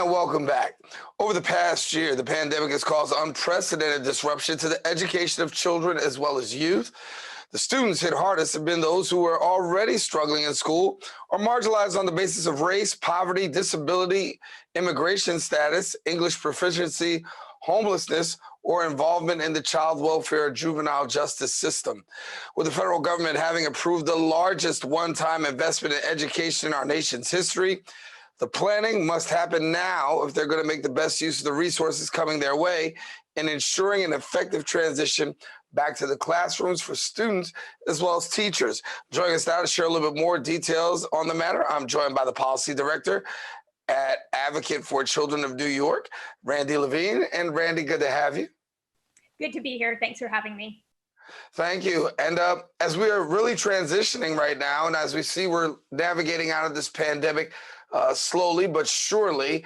And welcome back. Over the past year, the pandemic has caused unprecedented disruption to the education of children as well as youth. The students hit hardest have been those who were already struggling in school or marginalized on the basis of race, poverty, disability, immigration status, English proficiency, homelessness, or involvement in the child welfare or juvenile justice system. With the federal government having approved the largest one-time investment in education in our nation's history, the planning must happen now if they're going to make the best use of the resources coming their way in ensuring an effective transition back to the classrooms for students as well as teachers. Joining us now to share a little bit more details on the matter, I'm joined by the policy director at Advocate for Children of New York, Randi Levine. And Randi, good to have you. Good to be here. Thanks for having me. Thank you. And as we are really transitioning right now, and as we see we're navigating out of this pandemic slowly but surely,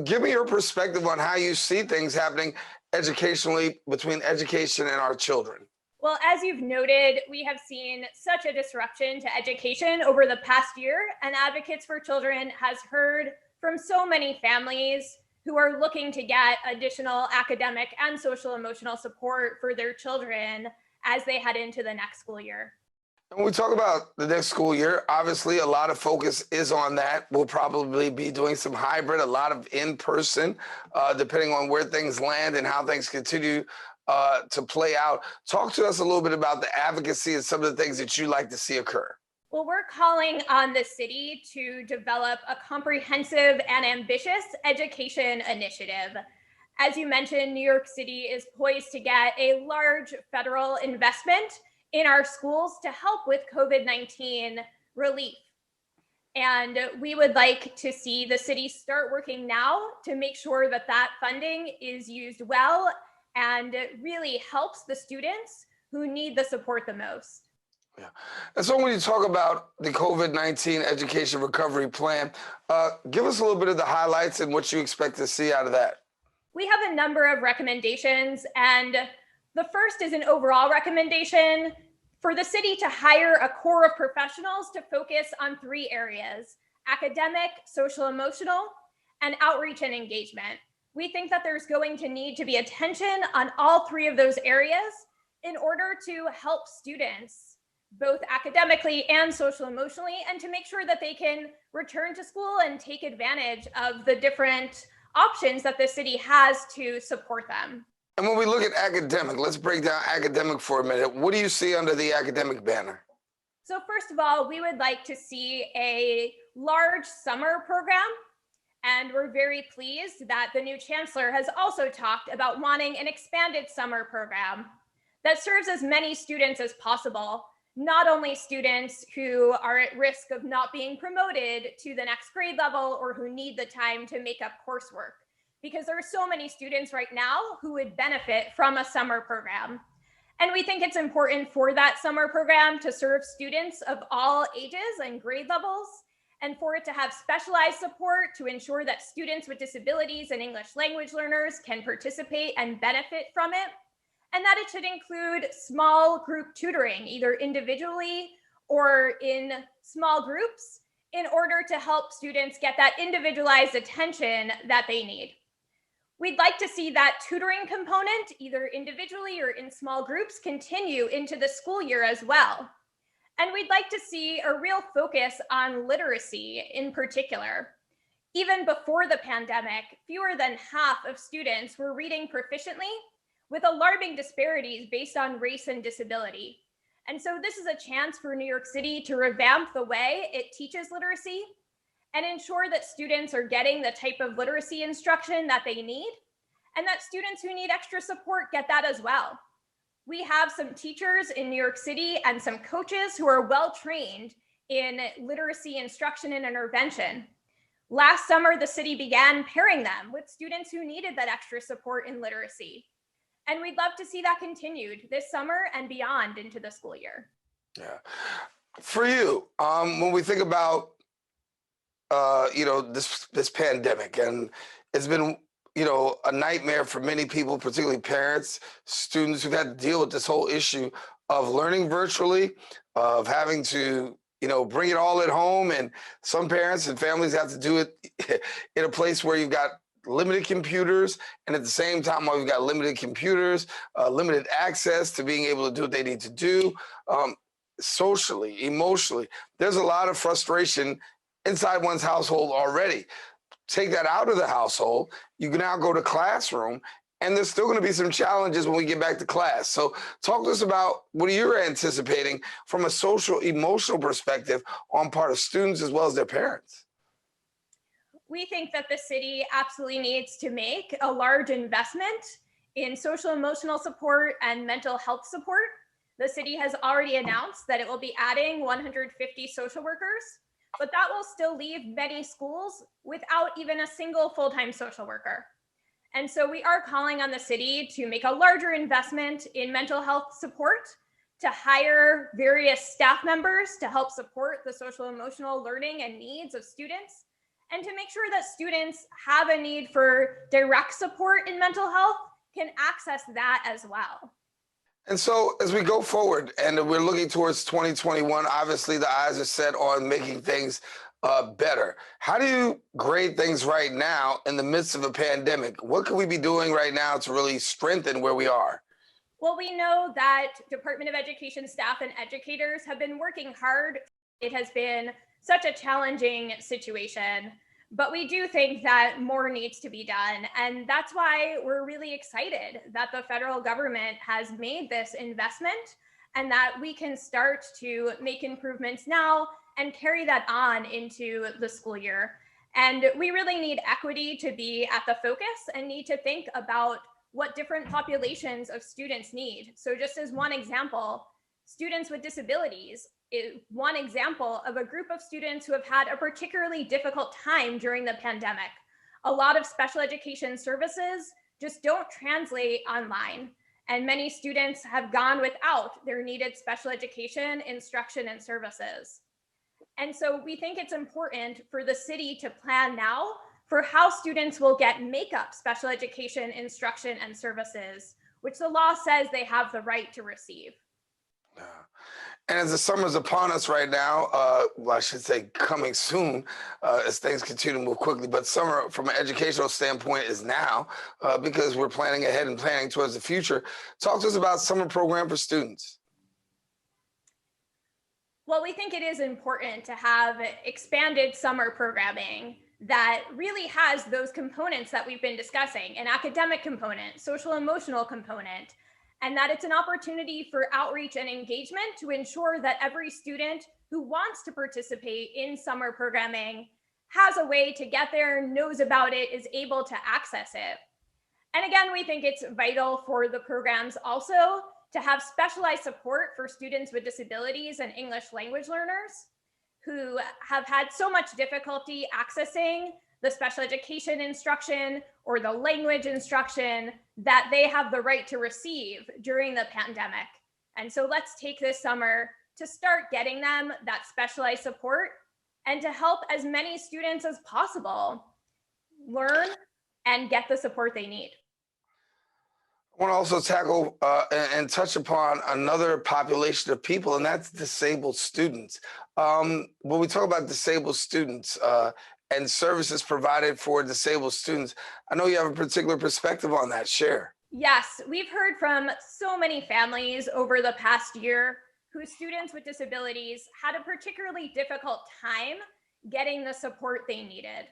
give me your perspective on how you see things happening educationally between education and our children. Well, as you've noted, we have seen such a disruption to education over the past year, and Advocates for Children has heard from so many families who are looking to get additional academic and social emotional support for their children as they head into the next school year. When we talk about the next school year, obviously a lot of focus is on that. We'll probably be doing some hybrid, a lot of in-person, depending on where things land and how things continue to play out. Talk to us a little bit about the advocacy and some of the things that you like to see occur. Well, we're calling on the city to develop a comprehensive and ambitious education initiative. As you mentioned, New York City is poised to get a large federal investment in our schools to help with COVID-19 relief. And we would like to see the city start working now to make sure that that funding is used well and really helps the students who need the support the most. Yeah. And so when you talk about the COVID-19 education recovery plan, give us a little bit of the highlights and what you expect to see out of that. We have a number of recommendations, and the first is an overall recommendation for the city to hire a core of professionals to focus on three areas: academic, social emotional, and outreach and engagement. We think that there's going to need to be attention on all three of those areas in order to help students, both academically and social emotionally, and to make sure that they can return to school and take advantage of the different options that the city has to support them. And when we look at academic, let's break down academic for a minute. What do you see under the academic banner? So first of all, we would like to see a large summer program. And we're very pleased that the new chancellor has also talked about wanting an expanded summer program that serves as many students as possible, not only students who are at risk of not being promoted to the next grade level or who need the time to make up coursework, because there are so many students right now who would benefit from a summer program. And we think it's important for that summer program to serve students of all ages and grade levels, and for it to have specialized support to ensure that students with disabilities and English language learners can participate and benefit from it. And that it should include small group tutoring, either individually or in small groups, in order to help students get that individualized attention that they need. We'd like to see that tutoring component, either individually or in small groups, continue into the school year as well. And we'd like to see a real focus on literacy in particular. Even before the pandemic, fewer than half of students were reading proficiently, with alarming disparities based on race and disability. And so this is a chance for New York City to revamp the way it teaches literacy and ensure that students are getting the type of literacy instruction that they need, and that students who need extra support get that as well. We have some teachers in New York City and some coaches who are well trained in literacy instruction and intervention. Last summer, the city began pairing them with students who needed that extra support in literacy. And we'd love to see that continued this summer and beyond into the school year. Yeah. For you, when we think about this pandemic, and it's been a nightmare for many people, particularly parents, students who've had to deal with this whole issue of learning virtually, of having to bring it all at home. And some parents and families have to do it in a place where you've got limited computers. And at the same time, while we've got limited computers, limited access to being able to do what they need to do, socially, emotionally, there's a lot of frustration inside one's household already. Take that out of the household, you can now go to classroom, and there's still going to be some challenges when we get back to class. So talk to us about what you're anticipating from a social, emotional perspective on part of students as well as their parents. We think that the city absolutely needs to make a large investment in social emotional support and mental health support. The city has already announced that it will be adding 150 social workers, but that will still leave many schools without even a single full-time social worker. And so we are calling on the city to make a larger investment in mental health support, to hire various staff members to help support the social emotional learning and needs of students, and to make sure that students have a need for direct support in mental health can access that as well. And so as we go forward and we're looking towards 2021, obviously the eyes are set on making things better. How do you grade things right now in the midst of a pandemic? What can we be doing right now to really strengthen where we are? Well, we know that Department of Education staff and educators have been working hard. It has been such a challenging situation, but we do think that more needs to be done. And that's why we're really excited that the federal government has made this investment and that we can start to make improvements now and carry that on into the school year. And we really need equity to be at the focus and need to think about what different populations of students need. So just as one example, students with disabilities is one example of a group of students who have had a particularly difficult time during the pandemic. A lot of special education services just don't translate online, and many students have gone without their needed special education instruction and services. And so we think it's important for the city to plan now for how students will get makeup special education instruction and services, which the law says they have the right to receive. Yeah. And as the summer's upon us right now, well, I should say coming soon, as things continue to move quickly, but summer from an educational standpoint is now, because we're planning ahead and planning towards the future. Talk to us about summer program for students. Well, we think it is important to have expanded summer programming that really has those components that we've been discussing, an academic component, social emotional component, and that it's an opportunity for outreach and engagement to ensure that every student who wants to participate in summer programming has a way to get there, knows about it, is able to access it. And again, we think it's vital for the programs also to have specialized support for students with disabilities and English language learners who have had so much difficulty accessing the special education instruction or the language instruction that they have the right to receive during the pandemic. And so let's take this summer to start getting them that specialized support and to help as many students as possible learn and get the support they need. I want to also tackle and touch upon another population of people, and that's disabled students. When we talk about disabled students and services provided for disabled students, I know you have a particular perspective on that. Share. Yes, we've heard from so many families over the past year whose students with disabilities had a particularly difficult time getting the support they needed.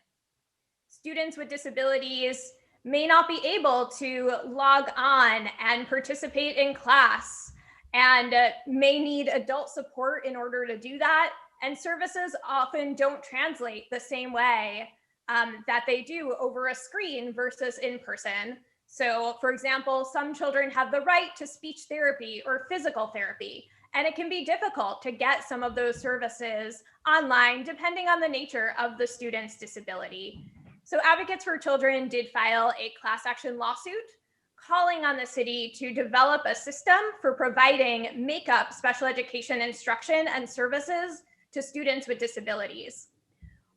Students with disabilities may not be able to log on and participate in class and may need adult support in order to do that. And services often don't translate the same way that they do over a screen versus in person. So for example, some children have the right to speech therapy or physical therapy, and it can be difficult to get some of those services online depending on the nature of the student's disability. So Advocates for Children did file a class action lawsuit calling on the city to develop a system for providing makeup special education instruction and services to students with disabilities.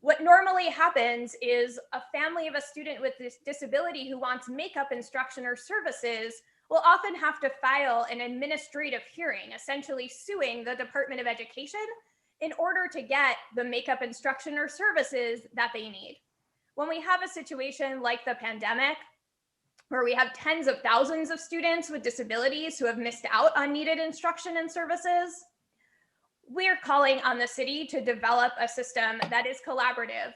What normally happens is a family of a student with this disability who wants makeup instruction or services will often have to file an administrative hearing, essentially suing the Department of Education in order to get the makeup instruction or services that they need. When we have a situation like the pandemic, where we have tens of thousands of students with disabilities who have missed out on needed instruction and services, we're calling on the city to develop a system that is collaborative,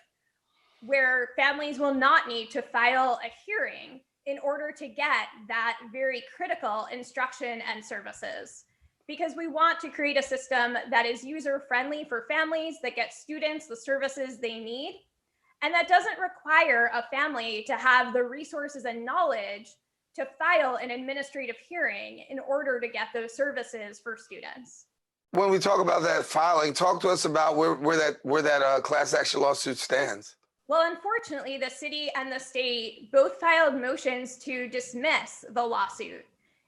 where families will not need to file a hearing in order to get that very critical instruction and services. Because we want to create a system that is user-friendly for families, that gets students the services they need, and that doesn't require a family to have the resources and knowledge to file an administrative hearing in order to get those services for students. When we talk about that filing, talk to us about where that class action lawsuit stands. Well, unfortunately, the city and the state both filed motions to dismiss the lawsuit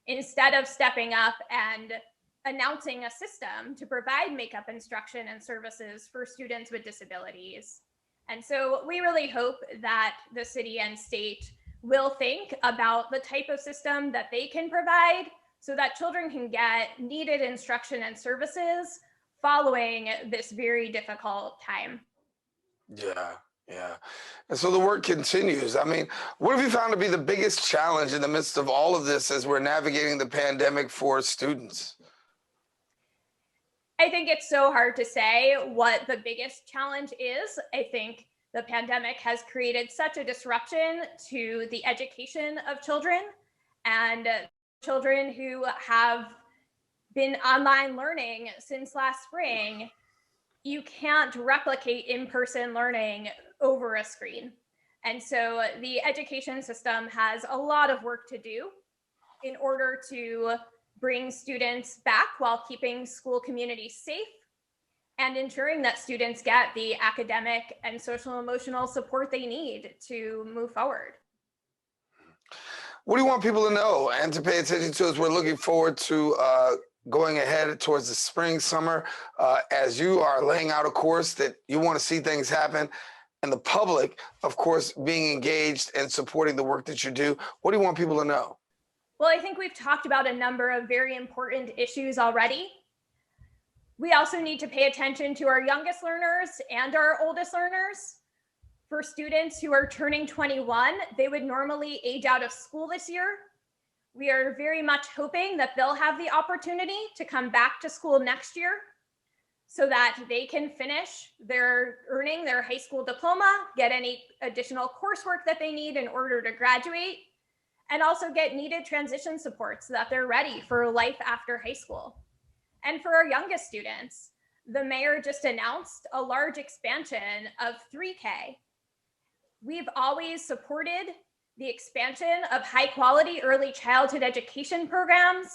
instead of stepping up and announcing a system to provide makeup instruction and services for students with disabilities. And so we really hope that the city and state will think about the type of system that they can provide so that children can get needed instruction and services following this very difficult time. Yeah. And so the work continues. I mean, what have you found to be the biggest challenge in the midst of all of this as we're navigating the pandemic for students? I think it's so hard to say what the biggest challenge is. I think the pandemic has created such a disruption to the education of children, and children who have been online learning since last spring. You can't replicate in-person learning over a screen. And so the education system has a lot of work to do in order to bring students back while keeping school communities safe and ensuring that students get the academic and social emotional support they need to move forward. What do you want people to know and to pay attention to as we're looking forward to going ahead towards the spring, summer, as you are laying out a course that you want to see things happen, and the public, of course, being engaged and supporting the work that you do? What do you want people to know? Well, I think we've talked about a number of very important issues already. We also need to pay attention to our youngest learners and our oldest learners. For students who are turning 21, they would normally age out of school this year. We are very much hoping that they'll have the opportunity to come back to school next year so that they can finish earning their high school diploma, get any additional coursework that they need in order to graduate, and also get needed transition support so that they're ready for life after high school. And for our youngest students, the mayor just announced a large expansion of 3K. We've always supported the expansion of high quality early childhood education programs.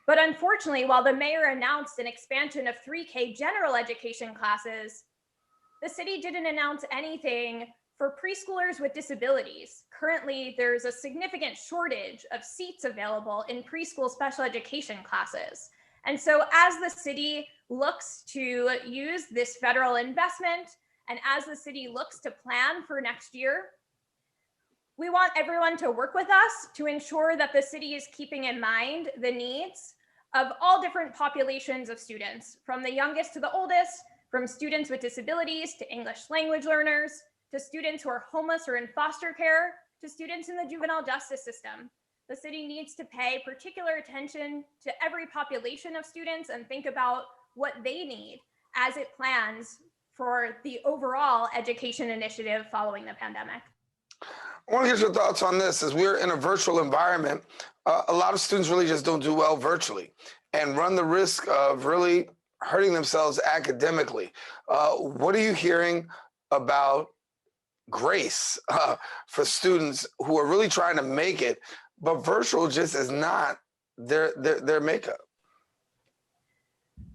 But unfortunately, while the mayor announced an expansion of 3K general education classes, the city didn't announce anything for preschoolers with disabilities. Currently, there's a significant shortage of seats available in preschool special education classes. And so as the city looks to use this federal investment, and as the city looks to plan for next year, we want everyone to work with us to ensure that the city is keeping in mind the needs of all different populations of students, from the youngest to the oldest, from students with disabilities to English language learners, to students who are homeless or in foster care, to students in the juvenile justice system. The city needs to pay particular attention to every population of students and think about what they need as it plans for the overall education initiative following the pandemic. I want to get your thoughts on this. As we're in a virtual environment, a lot of students really just don't do well virtually and run the risk of really hurting themselves academically. What are you hearing about grace for students who are really trying to make it, but virtual just is not their makeup?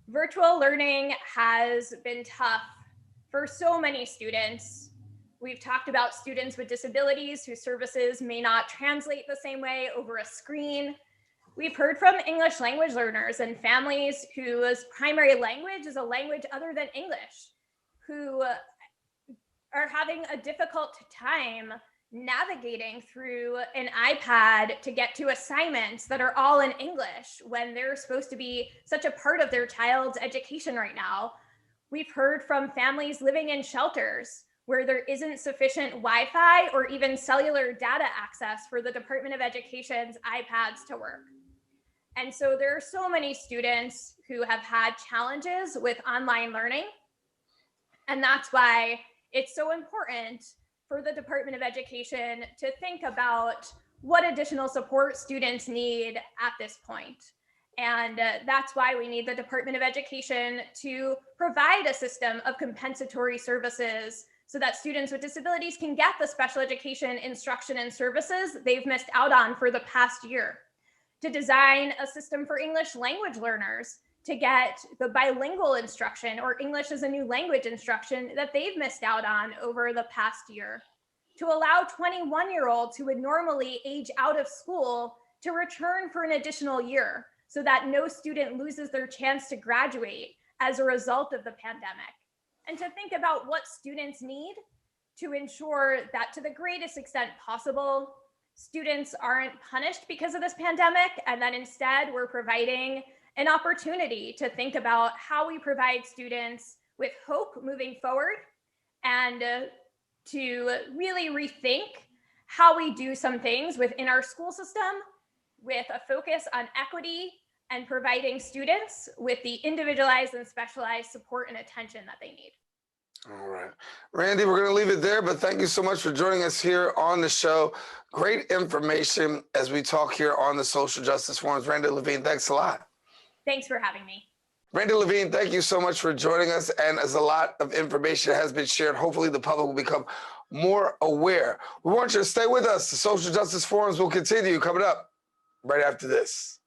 Virtual learning has been tough for so many students. We've talked about students with disabilities whose services may not translate the same way over a screen. We've heard from English language learners and families whose primary language is a language other than English, who are having a difficult time navigating through an iPad to get to assignments that are all in English when they're supposed to be such a part of their child's education right now. We've heard from families living in shelters where there isn't sufficient Wi-Fi or even cellular data access for the Department of Education's iPads to work. And so there are so many students who have had challenges with online learning. And that's why it's so important for the Department of Education to think about what additional support students need at this point. And that's why we need the Department of Education to provide a system of compensatory services so that students with disabilities can get the special education instruction and services they've missed out on for the past year. To design a system for English language learners to get the bilingual instruction or English as a new language instruction that they've missed out on over the past year. To allow 21-year-olds who would normally age out of school to return for an additional year so that no student loses their chance to graduate as a result of the pandemic. And to think about what students need to ensure that to the greatest extent possible, students aren't punished because of this pandemic, and that instead we're providing an opportunity to think about how we provide students with hope moving forward and to really rethink how we do some things within our school system with a focus on equity and providing students with the individualized and specialized support and attention that they need. All right. Randi, we're going to leave it there, but thank you so much for joining us here on the show. Great information as we talk here on the Social Justice Forums. Randi Levine, thanks a lot. Thanks for having me. Randi Levine, thank you so much for joining us. And as a lot of information has been shared, hopefully the public will become more aware. We want you to stay with us. The Social Justice Forums will continue coming up right after this.